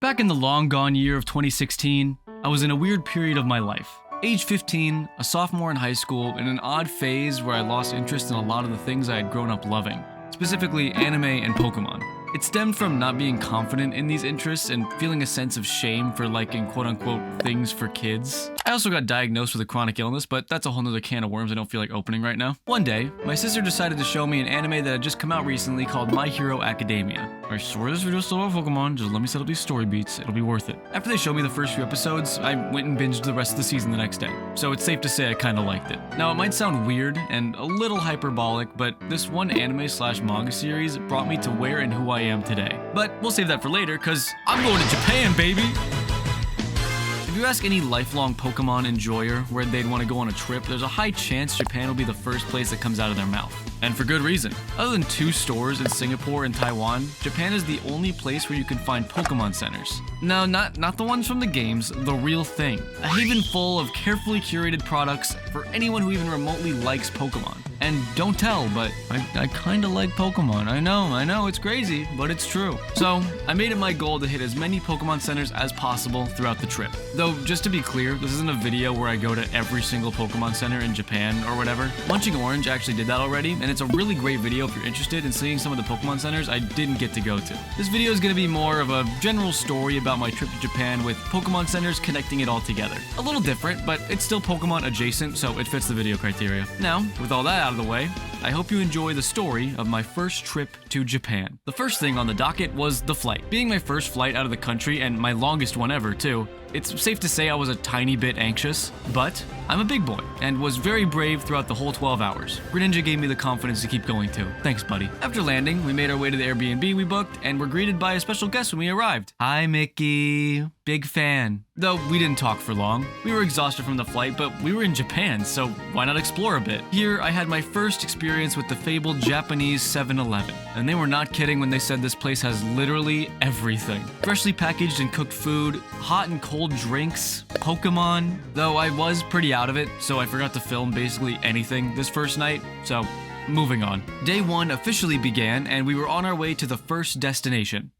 Back in the long gone year of 2016, I was in a weird period of my life. Age 15, a sophomore in high school, in an odd phase where I lost interest in a lot of the things I had grown up loving, specifically anime and Pokémon. It stemmed from not being confident in these interests and feeling a sense of shame for liking quote-unquote things for kids. I also got diagnosed with a chronic illness, but that's a whole nother can of worms I don't feel like opening right now. One day, my sister decided to show me an anime that had just come out recently called My Hero Academia. I swear this video is still about Pokemon, just let me set up these story beats, it'll be worth it. After they showed me the first few episodes, I went and binged the rest of the season the next day, so it's safe to say I kinda liked it. Now it might sound weird and a little hyperbolic, but this one anime/manga series brought me to where and who I am today. But we'll save that for later, cause I'm going to Japan, baby! If you ask any lifelong Pokemon enjoyer where they'd want to go on a trip, there's a high chance Japan will be the first place that comes out of their mouth. And for good reason. Other than 2 stores in Singapore and Taiwan, Japan is the only place where you can find Pokemon centers. No, not the ones from the games, the real thing. A haven full of carefully curated products for anyone who even remotely likes Pokemon. And don't tell, but I kinda like Pokemon. I know, it's crazy, but it's true. So, I made it my goal to hit as many Pokemon centers as possible throughout the trip. Though, just to be clear, this isn't a video where I go to every single Pokemon center in Japan or whatever. Munching Orange actually did that already, and it's a really great video if you're interested in seeing some of the Pokemon centers I didn't get to go to. This video is gonna be more of a general story about my trip to Japan with Pokemon centers connecting it all together. A little different, but it's still Pokemon adjacent, so it fits the video criteria. Now, with all that out of the way, I hope you enjoy the story of my first trip to Japan. The first thing on the docket was the flight. Being my first flight out of the country, and my longest one ever too, it's safe to say I was a tiny bit anxious, but I'm a big boy, and was very brave throughout the whole 12 hours. Greninja gave me the confidence to keep going too. Thanks, buddy. After landing, we made our way to the Airbnb we booked, and were greeted by a special guest when we arrived. Hi, Mickey. Big fan. Though we didn't talk for long. We were exhausted from the flight, but we were in Japan, so why not explore a bit? Here, I had my first experience with the fabled Japanese 7-Eleven. And they were not kidding when they said this place has literally everything. Freshly packaged and cooked food, hot and cold drinks, Pokemon. Though I was pretty out of it, so I forgot to film basically anything this first night, so moving on. Day 1 officially began, and we were on our way to the first destination.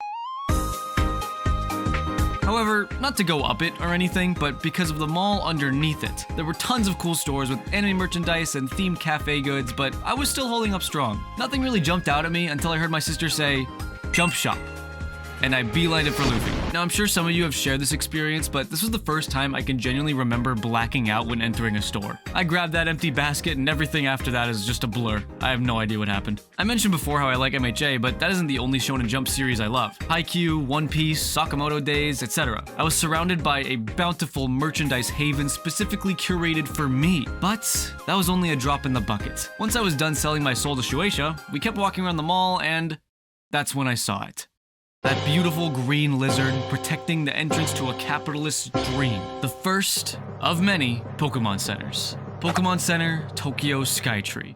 However, not to go up it or anything, but because of the mall underneath it. There were tons of cool stores with anime merchandise and themed cafe goods, but I was still holding up strong. Nothing really jumped out at me until I heard my sister say, "Jump shop." And I beelined it for Luffy. Now I'm sure some of you have shared this experience, but this was the first time I can genuinely remember blacking out when entering a store. I grabbed that empty basket and everything after that is just a blur. I have no idea what happened. I mentioned before how I like MHA, but that isn't the only Shonen Jump series I love. Haikyuu, One Piece, Sakamoto Days, etc. I was surrounded by a bountiful merchandise haven specifically curated for me. But that was only a drop in the bucket. Once I was done selling my soul to Shueisha, we kept walking around the mall and that's when I saw it. That beautiful green lizard protecting the entrance to a capitalist's dream. The first of many Pokemon centers. Pokemon Center, Tokyo Skytree.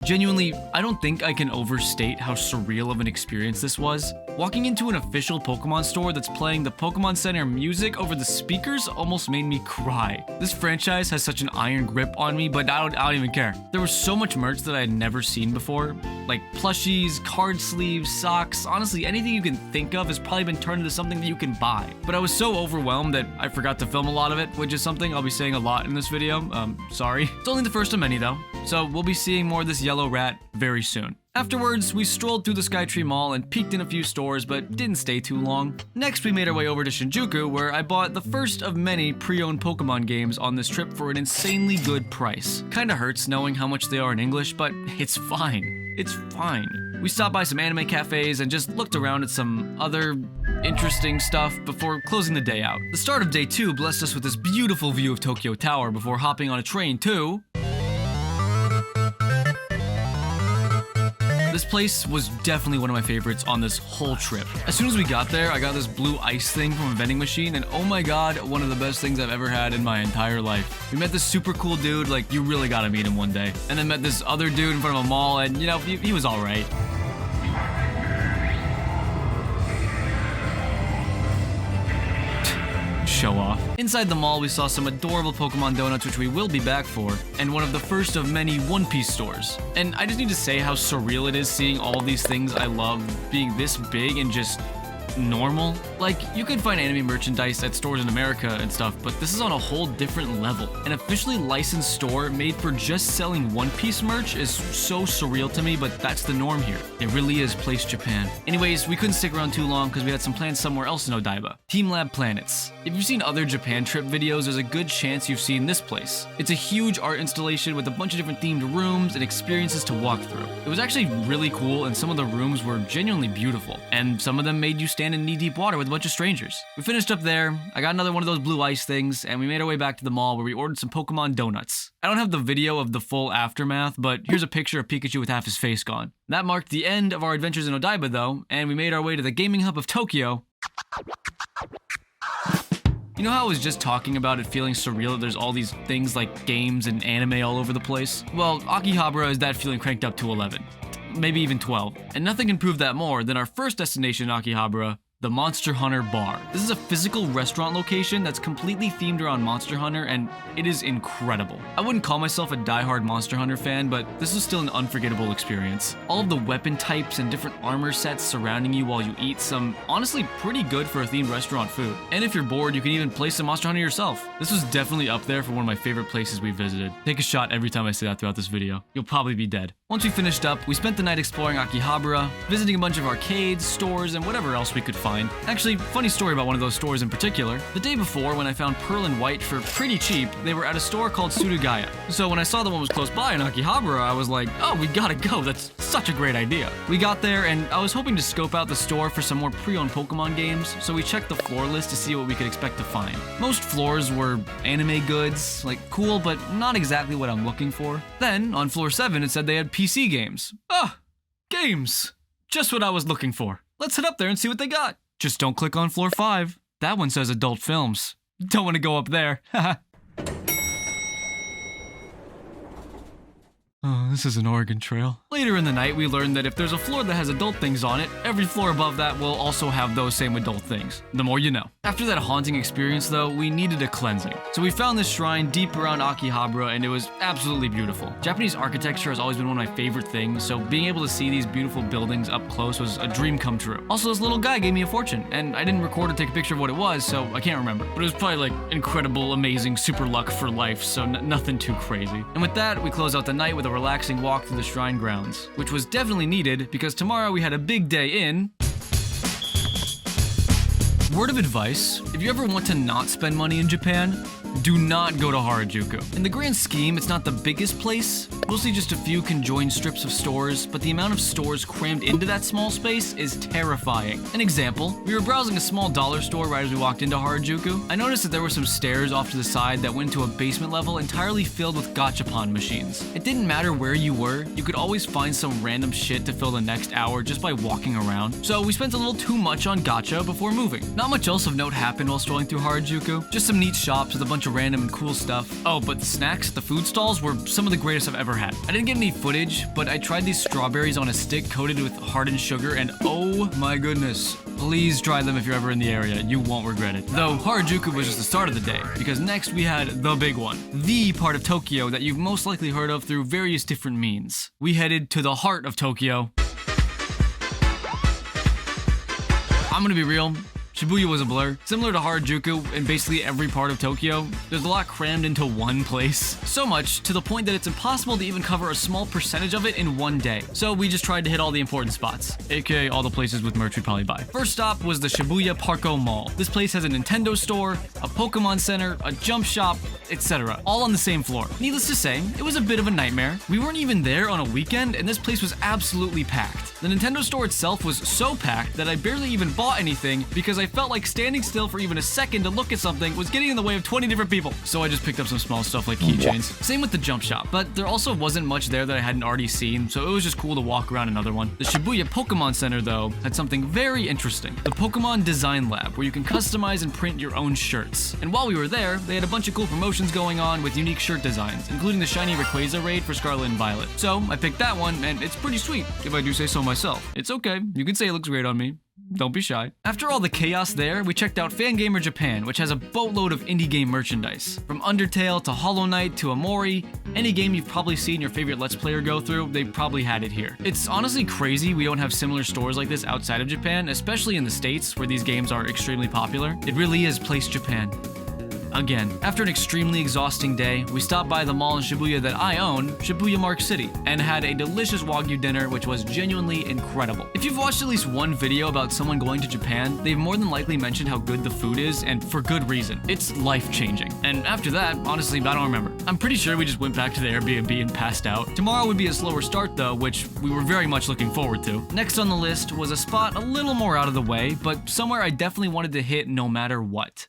Genuinely, I don't think I can overstate how surreal of an experience this was. Walking into an official Pokemon store that's playing the Pokemon Center music over the speakers almost made me cry. This franchise has such an iron grip on me, but I don't even care. There was so much merch that I had never seen before. Like plushies, card sleeves, socks, honestly anything you can think of has probably been turned into something that you can buy. But I was so overwhelmed that I forgot to film a lot of it, which is something I'll be saying a lot in this video. Sorry. It's only the first of many though, so we'll be seeing more of this yellow rat very soon. Afterwards, we strolled through the Skytree Mall and peeked in a few stores, but didn't stay too long. Next, we made our way over to Shinjuku, where I bought the first of many pre-owned Pokemon games on this trip for an insanely good price. Kinda hurts knowing how much they are in English, but it's fine. It's fine. We stopped by some anime cafes and just looked around at some other interesting stuff before closing the day out. The start of day 2 blessed us with this beautiful view of Tokyo Tower before hopping on a train to... This place was definitely one of my favorites on this whole trip. As soon as we got there, I got this blue ice thing from a vending machine, and oh my god, one of the best things I've ever had in my entire life. We met this super cool dude, like, you really gotta meet him one day. And then met this other dude in front of a mall, and you know, he was alright. Show off. Inside the mall, we saw some adorable Pokemon donuts, which we will be back for, and one of the first of many One Piece stores. And I just need to say how surreal it is seeing all these things I love being this big and just normal. Like, you could find anime merchandise at stores in America and stuff, but this is on a whole different level. An officially licensed store made for just selling One Piece merch is so surreal to me, but that's the norm here. It really is Place Japan. Anyways, we couldn't stick around too long because we had some plans somewhere else in Odaiba. Team Lab Planets. If you've seen other Japan trip videos, there's a good chance you've seen this place. It's a huge art installation with a bunch of different themed rooms and experiences to walk through. It was actually really cool, and some of the rooms were genuinely beautiful, and some of them made you stand in knee-deep water with a bunch of strangers. We finished up there, I got another one of those blue ice things, and we made our way back to the mall where we ordered some Pokémon donuts. I don't have the video of the full aftermath, but here's a picture of Pikachu with half his face gone. That marked the end of our adventures in Odaiba though, and we made our way to the gaming hub of Tokyo. You know how I was just talking about it feeling surreal that there's all these things like games and anime all over the place? Well, Akihabara is that feeling cranked up to 11. Maybe even 12. And nothing can prove that more than our first destination in Akihabara, the Monster Hunter Bar. This is a physical restaurant location that's completely themed around Monster Hunter, and it is incredible. I wouldn't call myself a diehard Monster Hunter fan, but this was still an unforgettable experience. All of the weapon types and different armor sets surrounding you while you eat some honestly pretty good for a themed restaurant food. And if you're bored, you can even play some Monster Hunter yourself. This was definitely up there for one of my favorite places we visited. Take a shot every time I say that throughout this video. You'll probably be dead. Once we finished up, we spent the night exploring Akihabara, visiting a bunch of arcades, stores, and whatever else we could find. Actually, funny story about one of those stores in particular. The day before, when I found Pearl and White for pretty cheap, they were at a store called Surugaya. So when I saw the one was close by in Akihabara, I was like, oh, we gotta go, that's such a great idea. We got there, and I was hoping to scope out the store for some more pre-owned Pokemon games, so we checked the floor list to see what we could expect to find. Most floors were anime goods, like cool, but not exactly what I'm looking for. Then, on floor 7, it said they had PC games. Ah, games. Just what I was looking for. Let's head up there and see what they got. Just don't click on floor 5. That one says adult films. Don't want to go up there. Oh, this is an Oregon Trail. Later in the night, we learned that if there's a floor that has adult things on it, every floor above that will also have those same adult things. The more you know. After that haunting experience though, we needed a cleansing. So we found this shrine deep around Akihabara, and it was absolutely beautiful. Japanese architecture has always been one of my favorite things, so being able to see these beautiful buildings up close was a dream come true. Also, this little guy gave me a fortune, and I didn't record or take a picture of what it was, so I can't remember. But it was probably like incredible, amazing, super luck for life, so nothing too crazy. And with that, we close out the night with a relaxing walk through the shrine grounds, which was definitely needed because tomorrow we had a big day in... Word of advice, if you ever want to not spend money in Japan, do not go to Harajuku. In the grand scheme, it's not the biggest place, mostly just a few conjoined strips of stores, but the amount of stores crammed into that small space is terrifying. An example, we were browsing a small dollar store right as we walked into Harajuku. I noticed that there were some stairs off to the side that went into a basement level entirely filled with gachapon machines. It didn't matter where you were, you could always find some random shit to fill the next hour just by walking around. So we spent a little too much on gacha before moving. Not much else of note happened while strolling through Harajuku, just some neat shops with a bunch of random and cool stuff. Oh, but the snacks at the food stalls were some of the greatest I've ever had. I didn't get any footage, but I tried these strawberries on a stick coated with hardened sugar, and oh my goodness. Please try them if you're ever in the area, you won't regret it. Though Harajuku was just the start of the day, because next we had the big one. The part of Tokyo that you've most likely heard of through various different means. We headed to the heart of Tokyo. I'm gonna be real. Shibuya was a blur. Similar to Harajuku and basically every part of Tokyo, there's a lot crammed into one place. So much, to the point that it's impossible to even cover a small percentage of it in one day. So we just tried to hit all the important spots, aka all the places with merch we'd probably buy. First stop was the Shibuya Parko Mall. This place has a Nintendo store, a Pokemon center, a jump shop, etc. all on the same floor. Needless to say, it was a bit of a nightmare. We weren't even there on a weekend, and this place was absolutely packed. The Nintendo store itself was so packed that I barely even bought anything because I felt like standing still for even a second to look at something was getting in the way of 20 different people. So I just picked up some small stuff like keychains. Same with the jump shop, but there also wasn't much there that I hadn't already seen, so it was just cool to walk around another one. The Shibuya Pokemon Center, though, had something very interesting. The Pokemon Design Lab, where you can customize and print your own shirts. And while we were there, they had a bunch of cool promotions going on with unique shirt designs, including the shiny Rayquaza raid for Scarlet and Violet. So I picked that one, and it's pretty sweet, if I do say so myself. It's okay, you can say it looks great on me. don't be shy. After all the chaos there, we checked out Fangamer Japan, which has a boatload of indie game merchandise. From Undertale to Hollow Knight to Amori, any game you've probably seen your favorite Let's Player go through, they probably had it here. It's honestly crazy we don't have similar stores like this outside of Japan, especially in the States where these games are extremely popular. It really is Place Japan. Again, after an extremely exhausting day, we stopped by the mall in Shibuya that I own, Shibuya Mark City, and had a delicious Wagyu dinner which was genuinely incredible. If you've watched at least one video about someone going to Japan, they've more than likely mentioned how good the food is, and for good reason. It's life-changing. And after that, honestly, I don't remember. I'm pretty sure we just went back to the Airbnb and passed out. Tomorrow would be a slower start though, which we were very much looking forward to. Next on the list was a spot a little more out of the way, but somewhere I definitely wanted to hit no matter what.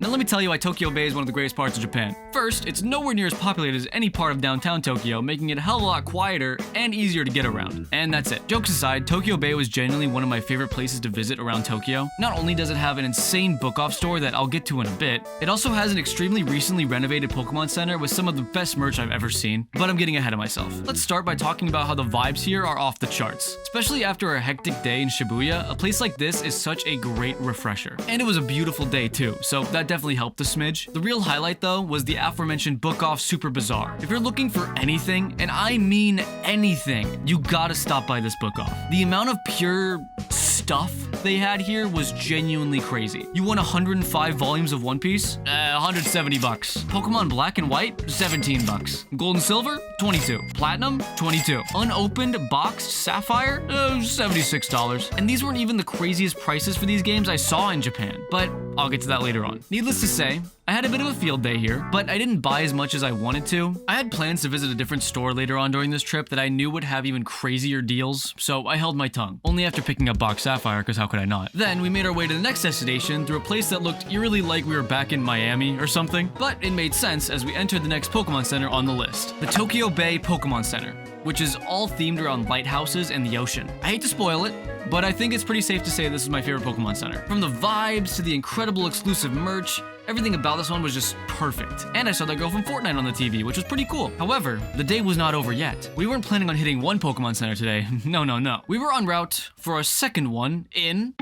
Now let me tell you why Tokyo Bay is one of the greatest parts of Japan. First, it's nowhere near as populated as any part of downtown Tokyo, making it a hell of a lot quieter and easier to get around. And that's it. Jokes aside, Tokyo Bay was genuinely one of my favorite places to visit around Tokyo. Not only does it have an insane book-off store that I'll get to in a bit, it also has an extremely recently renovated Pokémon Center with some of the best merch I've ever seen, but I'm getting ahead of myself. Let's start by talking about how the vibes here are off the charts. Especially after a hectic day in Shibuya, a place like this is such a great refresher. And it was a beautiful day too, so that definitely helped a smidge. The real highlight though was the aforementioned Book Off Super Bazaar. If you're looking for anything, and I mean anything, you gotta stop by this Book Off. The amount of pure stuff they had here was genuinely crazy. You want 105 volumes of One Piece? 170 bucks. Pokemon Black and White? 17 bucks. Gold and Silver? 22. Platinum? 22. Unopened boxed Sapphire? $76. And these weren't even the craziest prices for these games I saw in Japan, but I'll get to that later on. Needless to say, I had a bit of a field day here, but I didn't buy as much as I wanted to. I had plans to visit a different store later on during this trip that I knew would have even crazier deals, so I held my tongue. Only after picking up Box Sapphire, because how could I not? Then we made our way to the next destination through a place that looked eerily like we were back in Miami or something, but it made sense as we entered the next Pokemon Center on the list, the Tokyo Bay Pokemon Center, which is all themed around lighthouses and the ocean. I hate to spoil it, but I think it's pretty safe to say this is my favorite Pokemon Center. From the vibes to the incredible exclusive merch, everything about this one was just perfect. And I saw that girl from Fortnite on the TV, which was pretty cool. However, the day was not over yet. We weren't planning on hitting one Pokemon Center today. No. We were en route for a second one in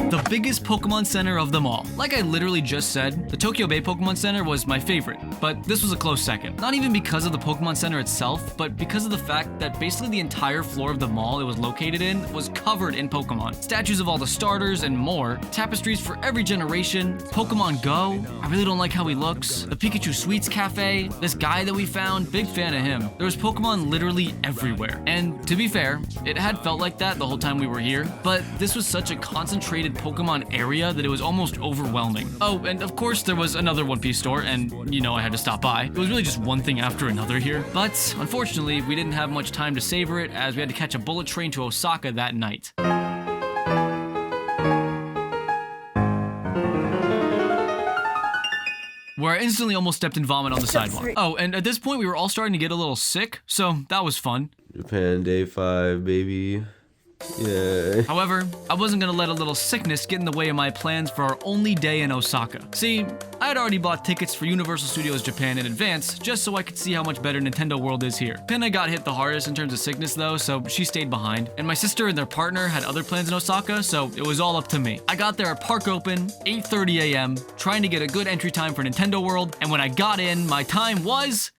the biggest Pokemon Center of them all. Like I literally just said, the Tokyo Bay Pokemon Center was my favorite, but this was a close second. Not even because of the Pokemon Center itself, but because of the fact that basically the entire floor of the mall it was located in was covered in Pokemon. Statues of all the starters and more, tapestries for every generation, Pokemon Go, I really don't like how he looks, the Pikachu Sweets Cafe, this guy that we found, big fan of him. There was Pokemon literally everywhere. And to be fair, it had felt like that the whole time we were here, but this was such a concentrated Pokemon area that it was almost overwhelming. Oh, and of course there was another One Piece store, and I had to stop by. It was really just one thing after another here. But unfortunately, we didn't have much time to savor it as we had to catch a bullet train to Osaka that night. Where I instantly almost stepped in vomit on the sidewalk. Oh, and at this point we were all starting to get a little sick, so that was fun. Japan day 5, baby. Yeah. However, I wasn't gonna let a little sickness get in the way of my plans for our only day in Osaka. See, I had already bought tickets for Universal Studios Japan in advance, just so I could see how much better Nintendo World is here. Pinna got hit the hardest in terms of sickness though, so she stayed behind. And my sister and their partner had other plans in Osaka, so it was all up to me. I got there at park open, 8:30 a.m., trying to get a good entry time for Nintendo World, and when I got in, my time was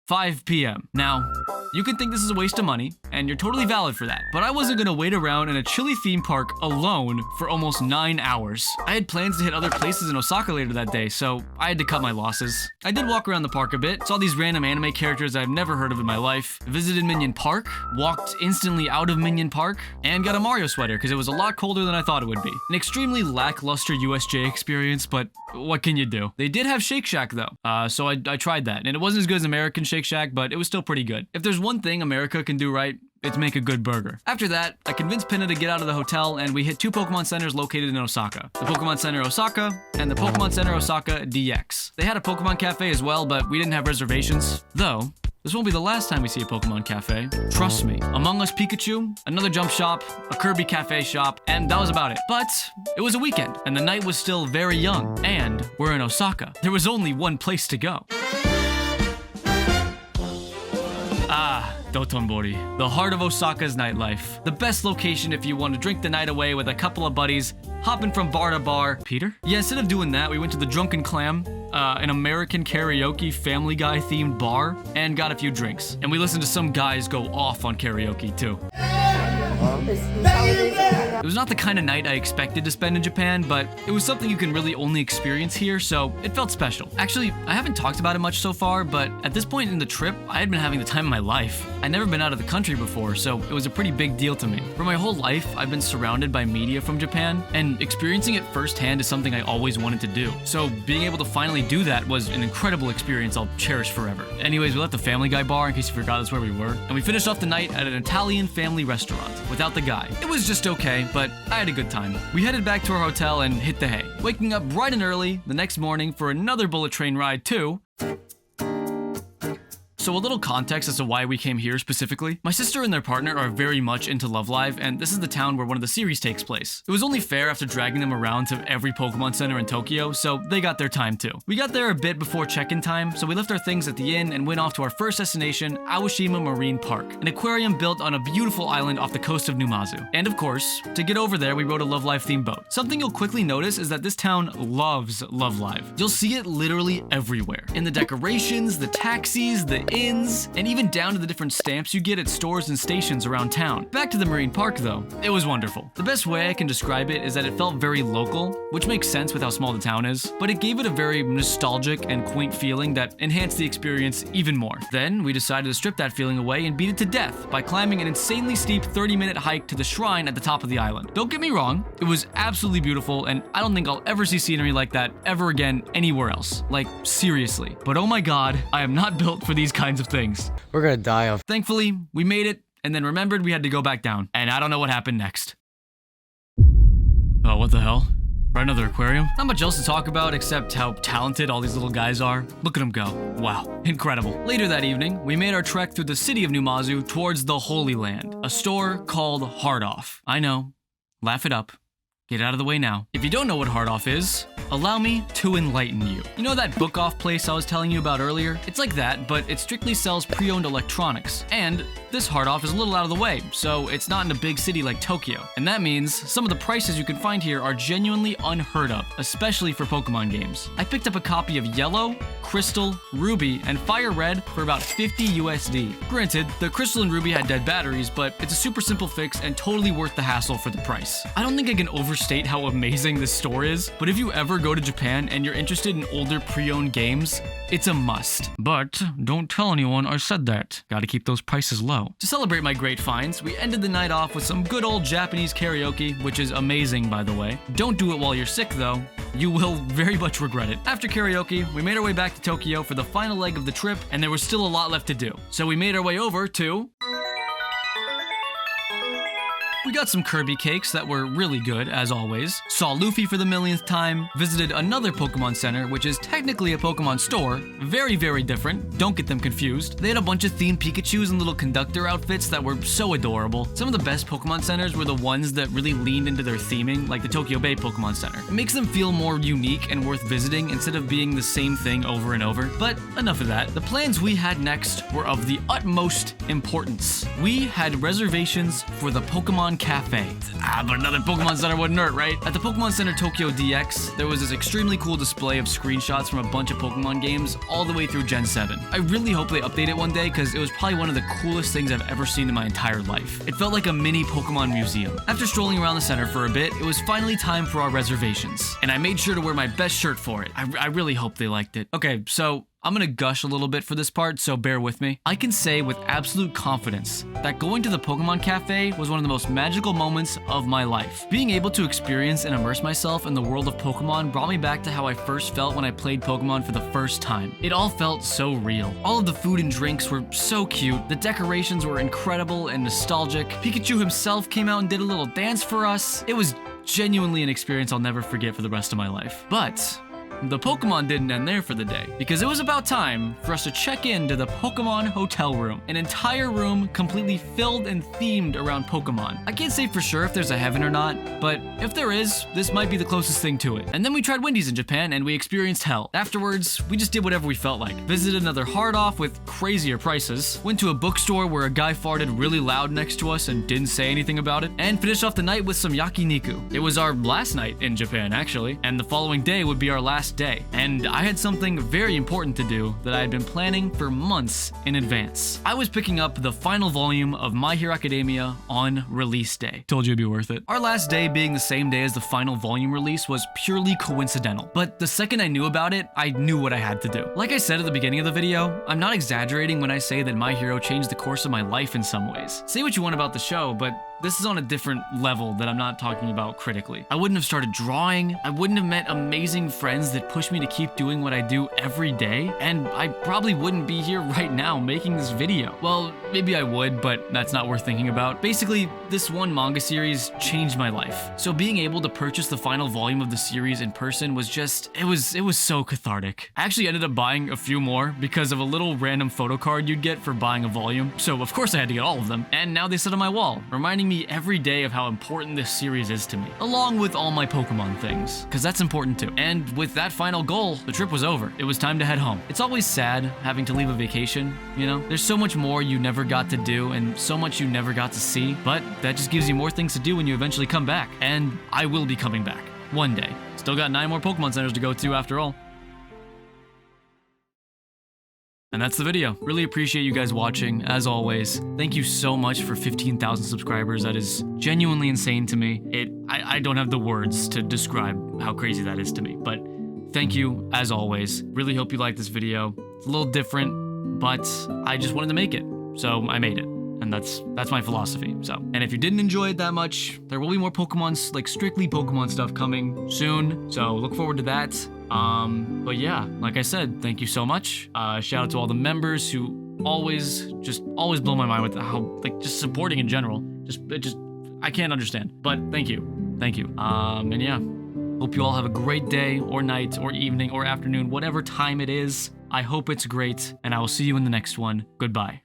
5 p.m. Now, you can think this is a waste of money, and you're totally valid for that, but I wasn't gonna wait around in a chilly theme park alone for almost 9 hours. I had plans to hit other places in Osaka later that day, so I had to cut my losses. I did walk around the park a bit, saw these random anime characters I've never heard of in my life, visited Minion Park, walked instantly out of Minion Park, and got a Mario sweater because it was a lot colder than I thought it would be. An extremely lackluster USJ experience, but what can you do? They did have Shake Shack though, so I tried that, and it wasn't as good as American Shake Shack, but it was still pretty good. If there's one thing America can do right, it's make a good burger. After that, I convinced Pinna to get out of the hotel, and we hit 2 Pokemon centers located in Osaka. The Pokemon Center Osaka, and the Pokemon Center Osaka DX. They had a Pokemon Cafe as well, but we didn't have reservations. Though, this won't be the last time we see a Pokemon Cafe. Trust me. Among Us Pikachu, another jump shop, a Kirby Cafe shop, and that was about it. But it was a weekend, and the night was still very young, and we're in Osaka. There was only one place to go. Dotonbori, the heart of Osaka's nightlife. The best location if you want to drink the night away with a couple of buddies, hopping from bar to bar. Peter? Yeah, instead of doing that, we went to the Drunken Clam, an American karaoke Family Guy themed bar, and got a few drinks. And we listened to some guys go off on karaoke too. It was not the kind of night I expected to spend in Japan, but it was something you can really only experience here, so it felt special. Actually, I haven't talked about it much so far, but at this point in the trip, I had been having the time of my life. I'd never been out of the country before, so it was a pretty big deal to me. For my whole life, I've been surrounded by media from Japan, and experiencing it firsthand is something I always wanted to do. So being able to finally do that was an incredible experience I'll cherish forever. Anyways, we left the Family Guy bar, in case you forgot that's where we were, and we finished off the night at an Italian family restaurant, without the guy. It was just okay, but I had a good time. We headed back to our hotel and hit the hay, waking up bright and early the next morning for another bullet train ride too. So a little context as to why we came here specifically. My sister and their partner are very much into Love Live, and this is the town where one of the series takes place. It was only fair after dragging them around to every Pokemon Center in Tokyo, so they got their time too. We got there a bit before check-in time, so we left our things at the inn and went off to our first destination, Aoshima Marine Park, an aquarium built on a beautiful island off the coast of Numazu. And of course, to get over there, we rode a Love Live themed boat. Something you'll quickly notice is that this town loves Love Live. You'll see it literally everywhere. In the decorations, the taxis, the inns, and even down to the different stamps you get at stores and stations around town. Back to the Marine Park though, it was wonderful. The best way I can describe it is that it felt very local, which makes sense with how small the town is, but it gave it a very nostalgic and quaint feeling that enhanced the experience even more. Then we decided to strip that feeling away and beat it to death by climbing an insanely steep 30-minute hike to the shrine at the top of the island. Don't get me wrong, it was absolutely beautiful, and I don't think I'll ever see scenery like that ever again anywhere else. Like, seriously. But oh my god, I am not built for these kinds of things. We're gonna die of. Thankfully, we made it, and then remembered we had to go back down. And I don't know what happened next. Oh, what the hell? Right, another aquarium? Not much else to talk about except how talented all these little guys are. Look at them go. Wow, incredible. Later that evening, we made our trek through the city of Numazu towards the Holy Land, a store called Hard Off. I know. Laugh it up. Get out of the way now. If you don't know what Hard Off is, allow me to enlighten you. You know that book off place I was telling you about earlier? It's like that, but it strictly sells pre-owned electronics. And this Hard Off is a little out of the way, so it's not in a big city like Tokyo. And that means some of the prices you can find here are genuinely unheard of, especially for Pokemon games. I picked up a copy of Yellow, Crystal, Ruby, and Fire Red for about 50 USD. Granted, the Crystal and Ruby had dead batteries, but it's a super simple fix and totally worth the hassle for the price. I don't think I can overstate how amazing this store is, but if you ever go to Japan and you're interested in older pre-owned games, it's a must. But don't tell anyone I said that. Gotta keep those prices low. To celebrate my great finds, we ended the night off with some good old Japanese karaoke, which is amazing by the way. Don't do it while you're sick though. You will very much regret it. After karaoke, we made our way back to Tokyo for the final leg of the trip, and there was still a lot left to do. So we made our way over to... We got some Kirby cakes that were really good, as always, saw Luffy for the millionth time, visited another Pokemon Center, which is technically a Pokemon store, very, very different, don't get them confused. They had a bunch of themed Pikachus and little conductor outfits that were so adorable. Some of the best Pokemon Centers were the ones that really leaned into their theming, like the Tokyo Bay Pokemon Center. It makes them feel more unique and worth visiting instead of being the same thing over and over. But enough of that. The plans we had next were of the utmost importance. We had reservations for the Pokemon Cafe. But another Pokemon Center wouldn't hurt, right? At the Pokemon Center Tokyo DX, there was this extremely cool display of screenshots from a bunch of Pokemon games all the way through Gen 7. I really hope they update it one day because it was probably one of the coolest things I've ever seen in my entire life. It felt like a mini Pokemon museum. After strolling around the center for a bit, it was finally time for our reservations. And I made sure to wear my best shirt for it. I really hope they liked it. Okay, so I'm gonna gush a little bit for this part, so bear with me. I can say with absolute confidence that going to the Pokemon Cafe was one of the most magical moments of my life. Being able to experience and immerse myself in the world of Pokemon brought me back to how I first felt when I played Pokemon for the first time. It all felt so real. All of the food and drinks were so cute, the decorations were incredible and nostalgic, Pikachu himself came out and did a little dance for us. It was genuinely an experience I'll never forget for the rest of my life. But the Pokemon didn't end there for the day, because it was about time for us to check into the Pokemon hotel room, an entire room completely filled and themed around Pokemon. I can't say for sure if there's a heaven or not, but if there is, this might be the closest thing to it. And then we tried Wendy's in Japan and we experienced hell. Afterwards, we just did whatever we felt like. Visited another hard off with crazier prices, went to a bookstore where a guy farted really loud next to us and didn't say anything about it, and finished off the night with some yakiniku. It was our last night in Japan, actually, and the following day would be our last day. And I had something very important to do that I had been planning for months in advance. I was picking up the final volume of My Hero Academia on release day. Told you it'd be worth it. Our last day being the same day as the final volume release was purely coincidental, but the second I knew about it, I knew what I had to do. Like I said at the beginning of the video, I'm not exaggerating when I say that My Hero changed the course of my life in some ways. Say what you want about the show, but this is on a different level that I'm not talking about critically. I wouldn't have started drawing, I wouldn't have met amazing friends that push me to keep doing what I do every day, and I probably wouldn't be here right now making this video. Well, maybe I would, but that's not worth thinking about. Basically, this one manga series changed my life. So being able to purchase the final volume of the series in person was just, it was so cathartic. I actually ended up buying a few more because of a little random photo card you'd get for buying a volume. So of course I had to get all of them, and now they sit on my wall, reminding me every day of how important this series is to me, along with all my Pokemon things, because that's important too. And with that final goal, the trip was over. It was time to head home. It's always sad having to leave a vacation, you know? There's so much more you never got to do and so much you never got to see, but that just gives you more things to do when you eventually come back. And I will be coming back one day. Still got 9 more Pokemon centers to go to after all. And that's the video. Really appreciate you guys watching, as always. Thank you so much for 15,000 subscribers. That is genuinely insane to me. I don't have the words to describe how crazy that is to me, but thank you, as always. Really hope you like this video. It's a little different, but I just wanted to make it, so I made it. And that's my philosophy. So, and if you didn't enjoy it that much, there will be more Pokemon, like strictly Pokemon stuff coming soon. So look forward to that. But yeah, like I said, thank you so much. Shout out to all the members who always blow my mind with how, like, just supporting in general. I can't understand, but thank you. And yeah, hope you all have a great day or night or evening or afternoon, whatever time it is. I hope it's great, and I will see you in the next one. Goodbye.